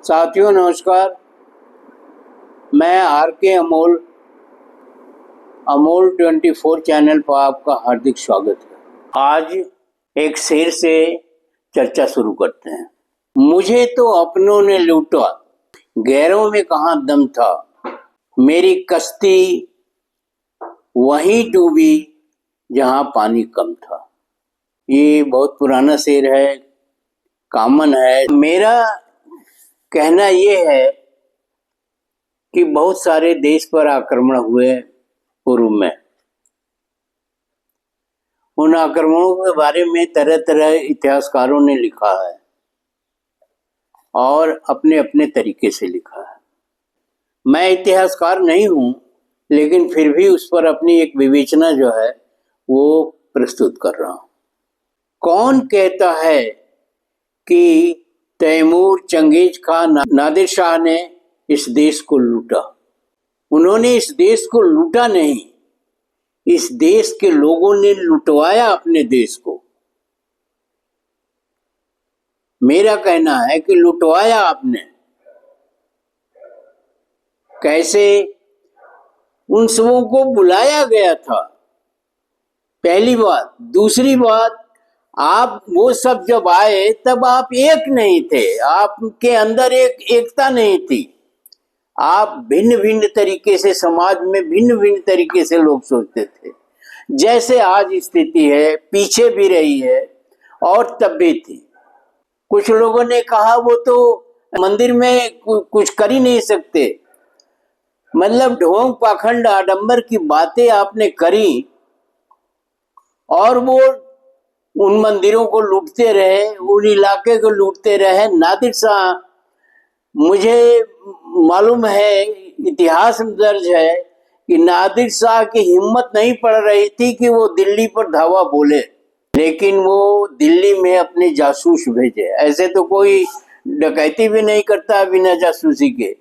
साथियों नमस्कार। मैं आर के अमोल 24 चैनल पर आपका हार्दिक स्वागत है। आज एक शेर से चर्चा शुरू करते हैं। मुझे तो अपनों ने लूटा, गैरों में कहाँ दम था। मेरी कश्ती वहीं डूबी जहाँ पानी कम था। ये बहुत पुराना शेर है, कॉमन है। मेरा कहना ये है कि बहुत सारे देश पर आक्रमण हुए पूर्व में। उन आक्रमणों के बारे में तरह तरह इतिहासकारों ने लिखा है और अपने अपने तरीके से लिखा है। मैं इतिहासकार नहीं हूं, लेकिन फिर भी उस पर अपनी एक विवेचना जो है वो प्रस्तुत कर रहा हूं। कौन कहता है कि तैमूर, चंगेज खान, नादिर शाह ने इस देश को लूटा? उन्होंने इस देश को लूटा नहीं, इस देश के लोगों ने लुटवाया अपने देश को। मेरा कहना है कि लुटवाया आपने। कैसे? उन सबों को बुलाया गया था, पहली बात। दूसरी बात, आप वो सब जब आए तब आप एक नहीं थे, आपके अंदर एक एकता नहीं थी। आप भिन्न भिन्न तरीके से, समाज में भिन्न भिन्न तरीके से लोग सोचते थे। जैसे आज स्थिति है, पीछे भी रही है और तब भी थी। कुछ लोगों ने कहा वो तो मंदिर में कुछ कर ही नहीं सकते, मतलब ढोंग पाखंड आडंबर की बातें आपने करी और वो उन मंदिरों को लूटते रहे, उन इलाके को लूटते रहे। नादिर शाह, मुझे मालूम है, इतिहास में दर्ज है कि नादिर शाह की हिम्मत नहीं पड़ रही थी कि वो दिल्ली पर धावा बोले, लेकिन वो दिल्ली में अपने जासूस भेजे। ऐसे तो कोई डकैती भी नहीं करता बिना जासूसी के,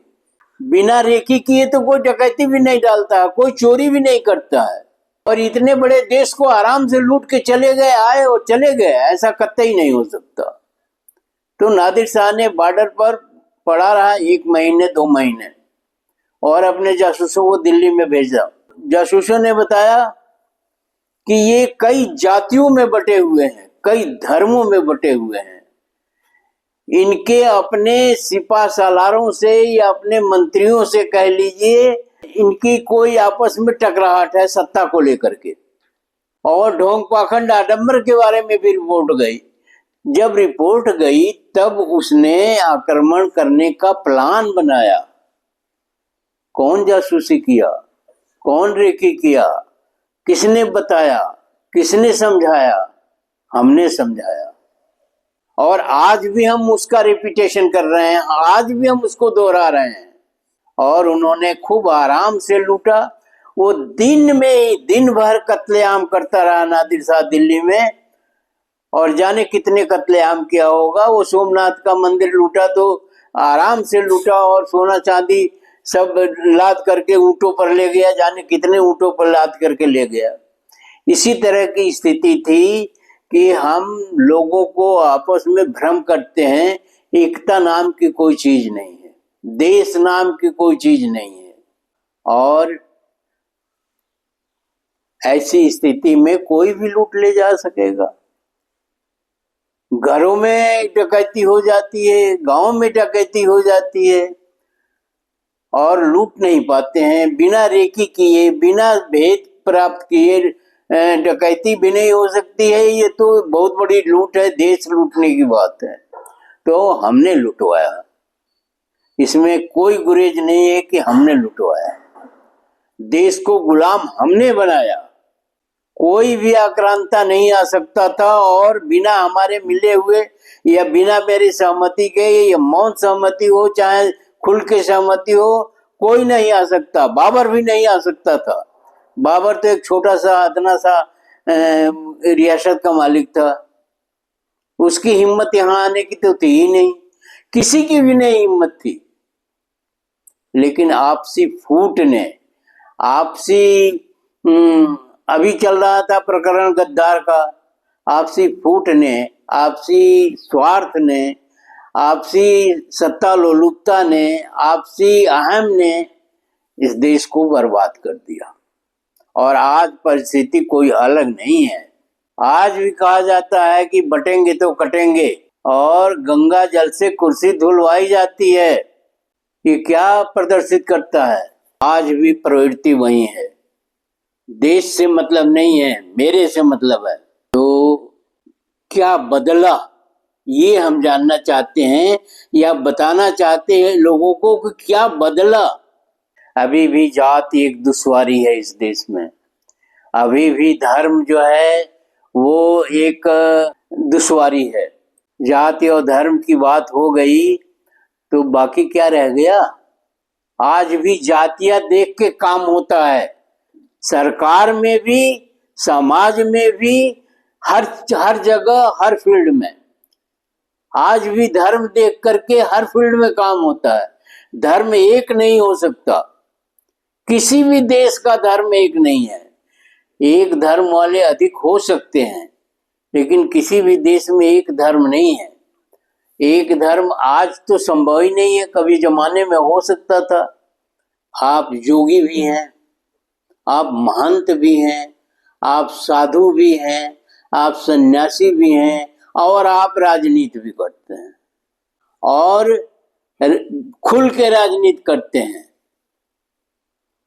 बिना रेकी किए तो कोई डकैती भी नहीं डालता, कोई चोरी भी नहीं करता है। और इतने बड़े देश को आराम से लूट के चले गए, आए और चले गए, ऐसा कतई नहीं हो सकता। तो नादिर शाह ने बॉर्डर पर पड़ा रहा 1 महीने 2 महीने और अपने जासूसों को दिल्ली में भेजा। जासूसों ने बताया कि ये कई जातियों में बटे हुए हैं, कई धर्मों में बटे हुए हैं। इनके अपने सिपा सालारों से या अपने मंत्रियों से कह लीजिए, इनकी कोई आपस में टकराहट है सत्ता को लेकर के। और ढोंग पाखंड आडंबर के बारे में भी रिपोर्ट गई। जब रिपोर्ट गई तब उसने आक्रमण करने का प्लान बनाया। कौन जासूसी किया, कौन रेकी किया, किसने बताया, किसने समझाया? हमने समझाया। और आज भी हम उसका रिपीटेशन कर रहे हैं, आज भी हम उसको दोहरा रहे हैं। और उन्होंने खूब आराम से लूटा। वो दिन में दिन भर कत्लेआम करता रहा नादिर शाह दिल्ली में, और जाने कितने कत्लेआम किया होगा। वो सोमनाथ का मंदिर लूटा तो आराम से लूटा, और सोना चांदी सब लाद करके ऊंटों पर ले गया, जाने कितने ऊंटों पर लाद करके ले गया। इसी तरह की स्थिति थी कि हम लोगों को आपस में भ्रम करते हैं। एकता नाम की कोई चीज नहीं है, देश नाम की कोई चीज नहीं है। और ऐसी स्थिति में कोई भी लूट ले जा सकेगा। घरों में डकैती हो जाती है, गांव में डकैती हो जाती है, और लूट नहीं पाते हैं। बिना रेकी किए, बिना भेद प्राप्त किए डकैती भी नहीं हो सकती है। ये तो बहुत बड़ी लूट है, देश लूटने की बात है। तो हमने लुटवाया, इसमें कोई गुरेज नहीं है कि हमने लुटवाया। देश को गुलाम हमने बनाया। कोई भी आक्रांता नहीं आ सकता था, और बिना हमारे मिले हुए या बिना मेरी सहमति के, या मौन सहमति हो चाहे खुल के सहमति हो, कोई नहीं आ सकता। बाबर भी नहीं आ सकता था। बाबर तो एक छोटा सा इतना सा रियासत का मालिक था, उसकी हिम्मत यहाँ आने की तो थी ही नहीं, किसी की भी नहीं हिम्मत थी। लेकिन आपसी फूट ने, आपसी अभी चल रहा था प्रकरण गद्दार का, आपसी फूट ने, आपसी स्वार्थ ने, आपसी सत्ता लोलुपता ने, आपसी अहम ने इस देश को बर्बाद कर दिया। और आज परिस्थिति कोई अलग नहीं है। आज भी कहा जाता है कि बटेंगे तो कटेंगे, और गंगा जल से कुर्सी धुलवाई जाती है। ये क्या प्रदर्शित करता है? आज भी प्रवृत्ति वही है। देश से मतलब नहीं है, मेरे से मतलब है। तो क्या बदला, ये हम जानना चाहते हैं या बताना चाहते हैं लोगों को कि क्या बदला। अभी भी जाति एक दुश्वारी है इस देश में। अभी भी धर्म जो है वो एक दुश्वारी है। जाति और धर्म की बात हो गई तो बाकी क्या रह गया? आज भी जातियां देख के काम होता है, सरकार में भी, समाज में भी, हर जगह, हर फील्ड में। आज भी धर्म देख करके हर फील्ड में काम होता है। धर्म एक नहीं हो सकता, किसी भी देश का धर्म एक नहीं है। एक धर्म वाले अधिक हो सकते हैं, लेकिन किसी भी देश में एक धर्म नहीं है। एक धर्म आज तो संभव ही नहीं है, कभी जमाने में हो सकता था। आप जोगी भी हैं, आप महंत भी हैं, आप साधु भी हैं, आप सन्यासी भी हैं, और आप राजनीति भी करते हैं, और खुल के राजनीति करते हैं।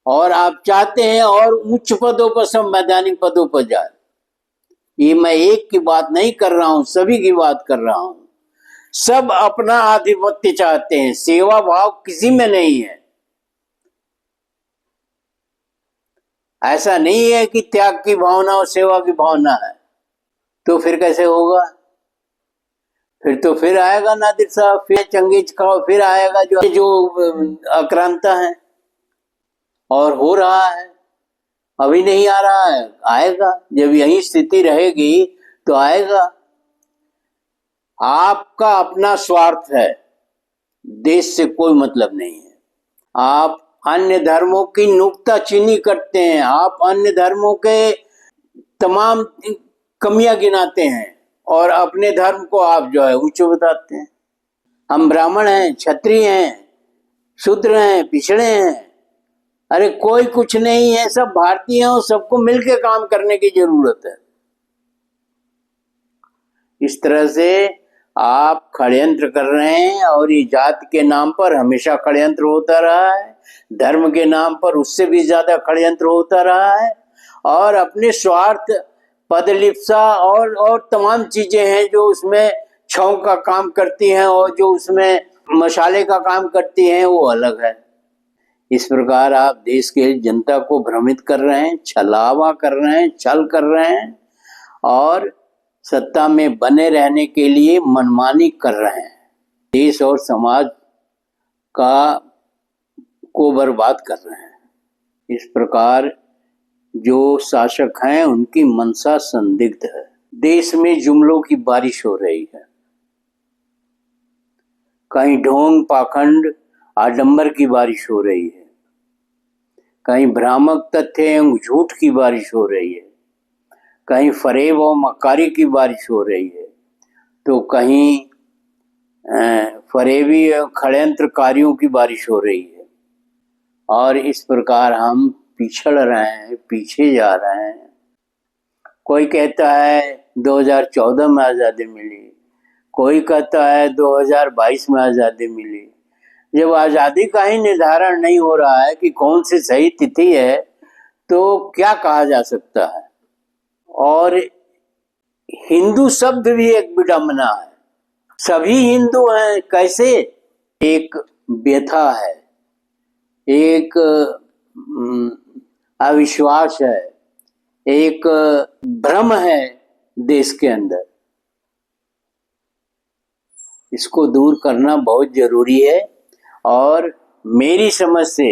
और आप चाहते हैं और उच्च पदों पर, संवैधानिक पदों पर जाए। ये मैं एक की बात नहीं कर रहा हूं, सभी की बात कर रहा हूं। सब अपना आधिपत्य चाहते हैं, सेवा भाव किसी में नहीं है। ऐसा नहीं है कि त्याग की भावना और सेवा की भावना है। तो फिर कैसे होगा? फिर आएगा नादिर साहब, फिर चंगेज खाओ, फिर आएगा जो आक्रांता है। और हो रहा है, अभी नहीं आ रहा है, आएगा। जब यही स्थिति रहेगी तो आएगा। आपका अपना स्वार्थ है, देश से कोई मतलब नहीं है। आप अन्य धर्मों की नुक्ताचीनी करते हैं, आप अन्य धर्मों के तमाम कमियां गिनाते हैं, और अपने धर्म को आप जो है ऊंचे बताते हैं। हम ब्राह्मण हैं, क्षत्रिय हैं, शूद्र हैं, पिछड़े हैं। अरे कोई कुछ नहीं है, सब भारतीय हैं, और सबको मिलकर काम करने की जरूरत है। इस तरह से आप षड्यंत्र कर रहे हैं, और ये जाति के नाम पर हमेशा षड्यंत्र होता रहा है, धर्म के नाम पर उससे भी ज्यादा षड्यंत्र होता रहा है, और अपने स्वार्थ, पदलिप्सा और तमाम चीजें हैं जो उसमें छांव का काम करती हैं, और जो उसमें मसाले का काम करती हैं, वो अलग है। इस प्रकार आप देश के जनता को भ्रमित कर रहे हैं, छलावा कर रहे हैं, छल कर रहे हैं, और सत्ता में बने रहने के लिए मनमानी कर रहे हैं। देश और समाज को बर्बाद कर रहे हैं। इस प्रकार जो शासक हैं उनकी मंशा संदिग्ध है। देश में जुमलों की बारिश हो रही है। कहीं ढोंग, पाखंड, आडंबर की बारिश हो रही है, कहीं भ्रामक तथ्य एवं झूठ की बारिश हो रही है, कहीं फरेब और मक्कारी की बारिश हो रही है, तो कहीं फरेबी एवं षड्यंत्रकारियों की बारिश हो रही है। और इस प्रकार हम पिछड़ रहे हैं, पीछे जा रहे हैं। कोई कहता है 2014 में आज़ादी मिली, कोई कहता है 2022 में आज़ादी मिली। जब आज़ादी का ही निर्धारण नहीं हो रहा है कि कौन सी सही तिथि है, तो क्या कहा जा सकता है? और हिंदू शब्द भी एक विडंबना है। सभी हिंदू हैं, कैसे? एक व्यथा है, एक अविश्वास है, एक भ्रम है देश के अंदर। इसको दूर करना बहुत जरूरी है। और मेरी समझ से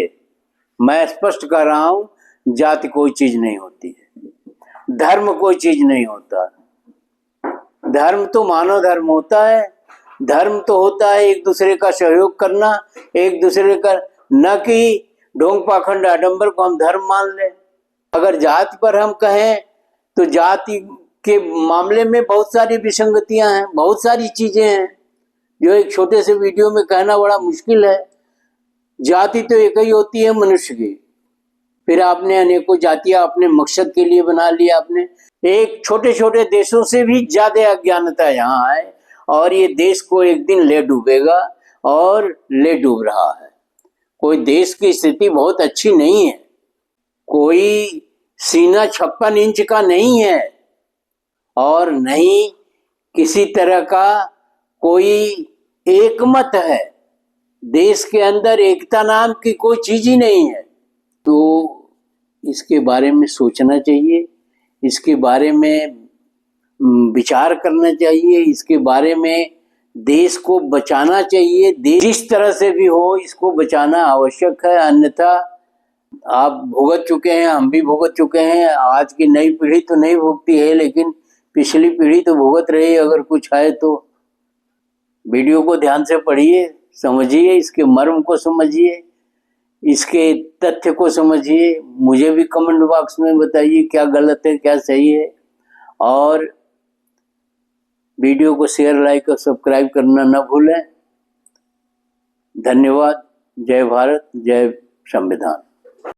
मैं स्पष्ट कर रहा हूं, जाति कोई चीज नहीं होती है, धर्म कोई चीज नहीं होता। धर्म तो मानव धर्म होता है। धर्म तो होता है एक दूसरे का सहयोग करना, एक दूसरे का, न कि ढोंग पाखंड आडंबर को हम धर्म मान लें। अगर जाति पर हम कहें तो जाति के मामले में बहुत सारी विसंगतियां हैं, बहुत सारी चीजें हैं। जो एक छोटे से वीडियो में कहना बड़ा मुश्किल है। जाति तो एक ही होती है मनुष्य की, फिर आपने अनेकों जातियां अपने मकसद के लिए बना लिया। आपने एक छोटे छोटे देशों से भी ज्यादा अज्ञानता यहाँ है, और ये देश को एक दिन ले डूबेगा, और ले डूब रहा है। कोई देश की स्थिति बहुत अच्छी नहीं है, कोई सीना 56 इंच का नहीं है, और नहीं किसी तरह का कोई एकमत है। देश के अंदर एकता नाम की कोई चीज ही नहीं है। तो इसके बारे में सोचना चाहिए, इसके बारे में विचार करना चाहिए, इसके बारे में देश को बचाना चाहिए। देश जिस तरह से भी हो इसको बचाना आवश्यक है, अन्यथा आप भुगत चुके हैं, हम भी भुगत चुके हैं। आज की नई पीढ़ी तो नहीं भुगती है, लेकिन पिछली पीढ़ी तो भुगत रही है। अगर कुछ है तो वीडियो को ध्यान से पढ़िए, समझिए, इसके मर्म को समझिए, इसके तथ्य को समझिए। मुझे भी कमेंट बॉक्स में बताइए क्या गलत है क्या सही है, और वीडियो को शेयर, लाइक और सब्सक्राइब करना न भूलें। धन्यवाद। जय भारत, जय संविधान।